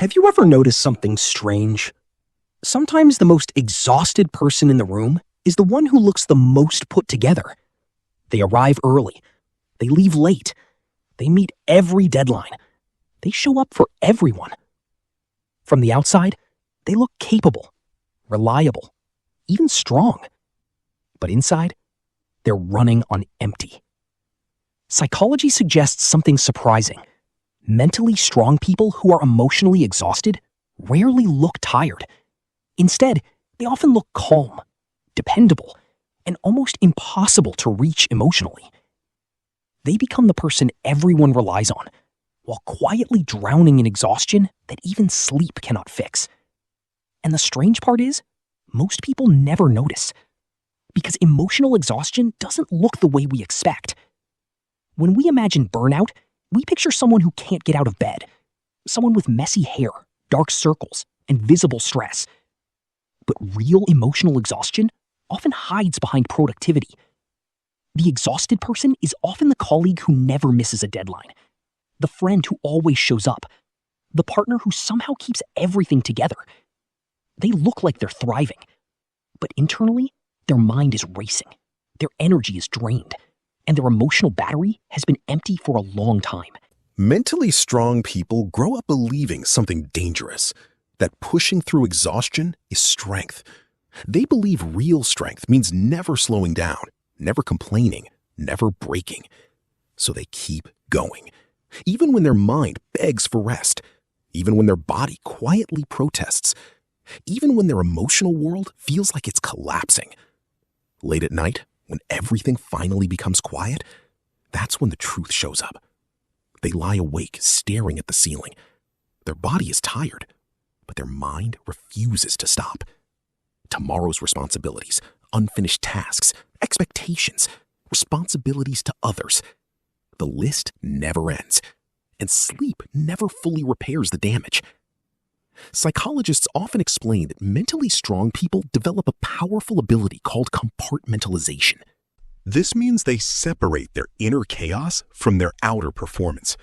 Have you ever noticed something strange? Sometimes the most exhausted person in the room is the one who looks the most put together. They arrive early. They leave late. They meet every deadline. They show up for everyone. From the outside, they look capable, reliable, even strong. But inside, they're running on empty. Psychology suggests something surprising. Mentally strong people who are emotionally exhausted rarely look tired. Instead, they often look calm, dependable, and almost impossible to reach emotionally. They become the person everyone relies on, while quietly drowning in exhaustion that even sleep cannot fix. And the strange part is, most people never notice, because emotional exhaustion doesn't look the way we expect. When we imagine burnout, we picture someone who can't get out of bed, someone with messy hair, dark circles, and visible stress. But real emotional exhaustion often hides behind productivity. The exhausted person is often the colleague who never misses a deadline, the friend who always shows up, the partner who somehow keeps everything together. They look like they're thriving, but internally, their mind is racing, their energy is drained, and their emotional battery has been empty for a long time. Mentally strong people grow up believing something dangerous, that pushing through exhaustion is strength. They believe real strength means never slowing down, never complaining, never breaking. So they keep going, even when their mind begs for rest, even when their body quietly protests, even when their emotional world feels like it's collapsing. Late at night, when everything finally becomes quiet, that's when the truth shows up. They lie awake, staring at the ceiling. Their body is tired, but their mind refuses to stop. Tomorrow's responsibilities, unfinished tasks, expectations, responsibilities to others. The list never ends, and sleep never fully repairs the damage. Psychologists often explain that mentally strong people develop a powerful ability called compartmentalization. This means they separate their inner chaos from their outer performance.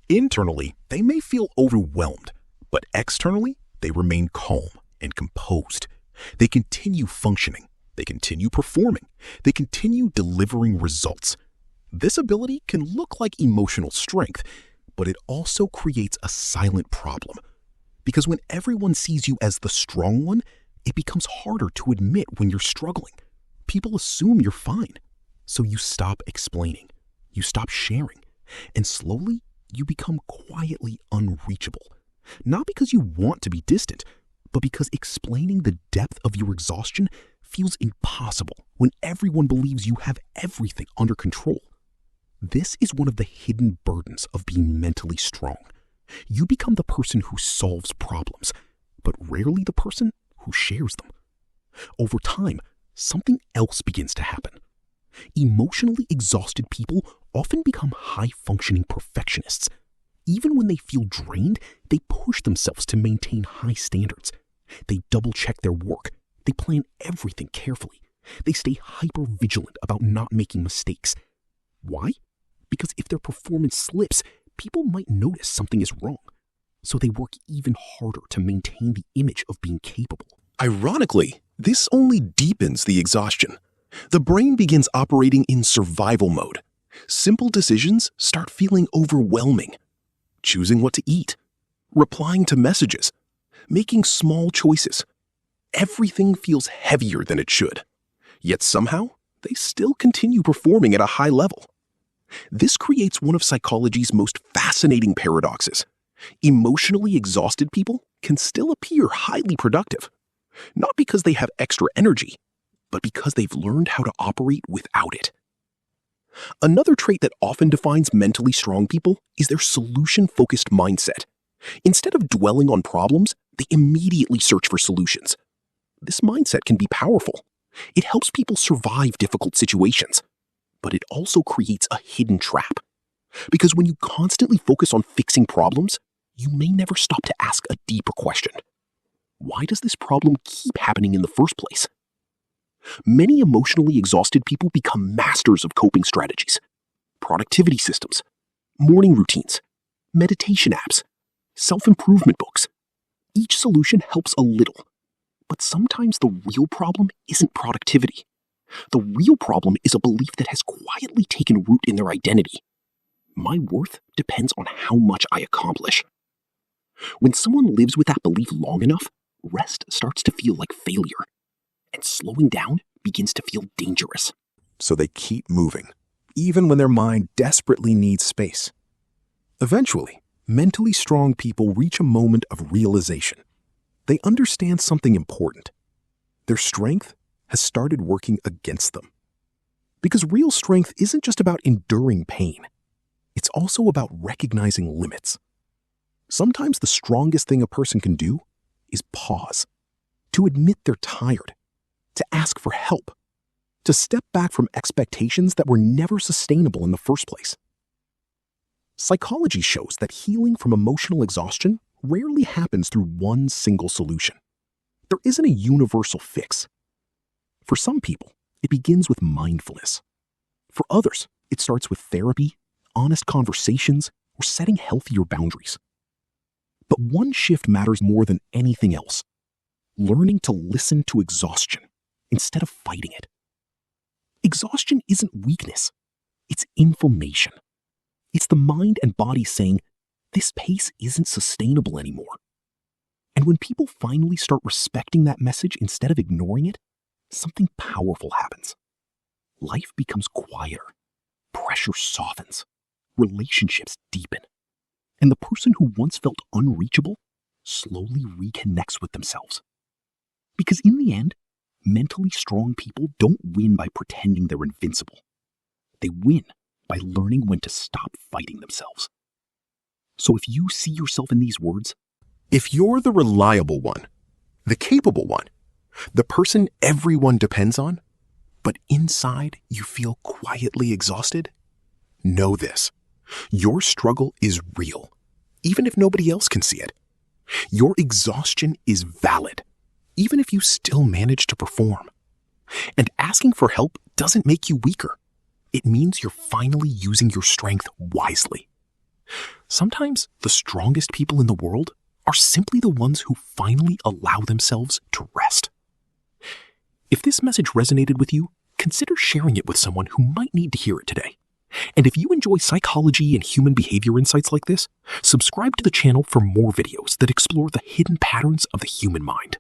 Internally, they may feel overwhelmed, but externally, they remain calm and composed. They continue functioning, they continue performing, they continue delivering results. This ability can look like emotional strength, but it also creates a silent problem. Because when everyone sees you as the strong one, it becomes harder to admit when you're struggling. People assume you're fine. So you stop explaining, you stop sharing, and slowly you become quietly unreachable. Not because you want to be distant, but because explaining the depth of your exhaustion feels impossible when everyone believes you have everything under control. This is one of the hidden burdens of being mentally strong. You become the person who solves problems, but rarely the person who shares them. Over time, something else begins to happen. Emotionally exhausted people often become high-functioning perfectionists. Even when they feel drained, they push themselves to maintain high standards. They double-check their work. They plan everything carefully. They stay hyper-vigilant about not making mistakes. Why? Because if their performance slips, people might notice something is wrong. So they work even harder to maintain the image of being capable. Ironically, this only deepens the exhaustion. The brain begins operating in survival mode. Simple decisions start feeling overwhelming. Choosing what to eat, replying to messages, making small choices. Everything feels heavier than it should. Yet somehow, they still continue performing at a high level. This creates one of psychology's most fascinating paradoxes. Emotionally exhausted people can still appear highly productive, not because they have extra energy, but because they've learned how to operate without it. Another trait that often defines mentally strong people is their solution-focused mindset. Instead of dwelling on problems, they immediately search for solutions. This mindset can be powerful. It helps people survive difficult situations. But it also creates a hidden trap. Because when you constantly focus on fixing problems, you may never stop to ask a deeper question. Why does this problem keep happening in the first place? Many emotionally exhausted people become masters of coping strategies, productivity systems, morning routines, meditation apps, self-improvement books, Each solution helps a little, but sometimes the real problem isn't productivity. The real problem is a belief that has quietly taken root in their identity. My worth depends on how much I accomplish. When someone lives with that belief long enough, rest starts to feel like failure, and slowing down begins to feel dangerous. So they keep moving, even when their mind desperately needs space. Eventually, mentally strong people reach a moment of realization. They understand something important. Their strength has started working against them. Because real strength isn't just about enduring pain. It's also about recognizing limits. Sometimes the strongest thing a person can do is pause, to admit they're tired, to ask for help, to step back from expectations that were never sustainable in the first place. Psychology shows that healing from emotional exhaustion rarely happens through one single solution. There isn't a universal fix. For some people, it begins with mindfulness. For others, it starts with therapy, honest conversations, or setting healthier boundaries. But one shift matters more than anything else: learning to listen to exhaustion instead of fighting it. Exhaustion isn't weakness, it's information. It's the mind and body saying, this pace isn't sustainable anymore. And when people finally start respecting that message instead of ignoring it, something powerful happens. Life becomes quieter, pressure softens, relationships deepen, and the person who once felt unreachable slowly reconnects with themselves. Because in the end, mentally strong people don't win by pretending they're invincible. They win by learning when to stop fighting themselves. So if you see yourself in these words, if you're the reliable one, the capable one, the person everyone depends on, but inside you feel quietly exhausted, know this: your struggle is real, even if nobody else can see it. Your exhaustion is valid, even if you still manage to perform. And asking for help doesn't make you weaker. It means you're finally using your strength wisely. Sometimes the strongest people in the world are simply the ones who finally allow themselves to rest. If this message resonated with you, consider sharing it with someone who might need to hear it today. And if you enjoy psychology and human behavior insights like this, subscribe to the channel for more videos that explore the hidden patterns of the human mind.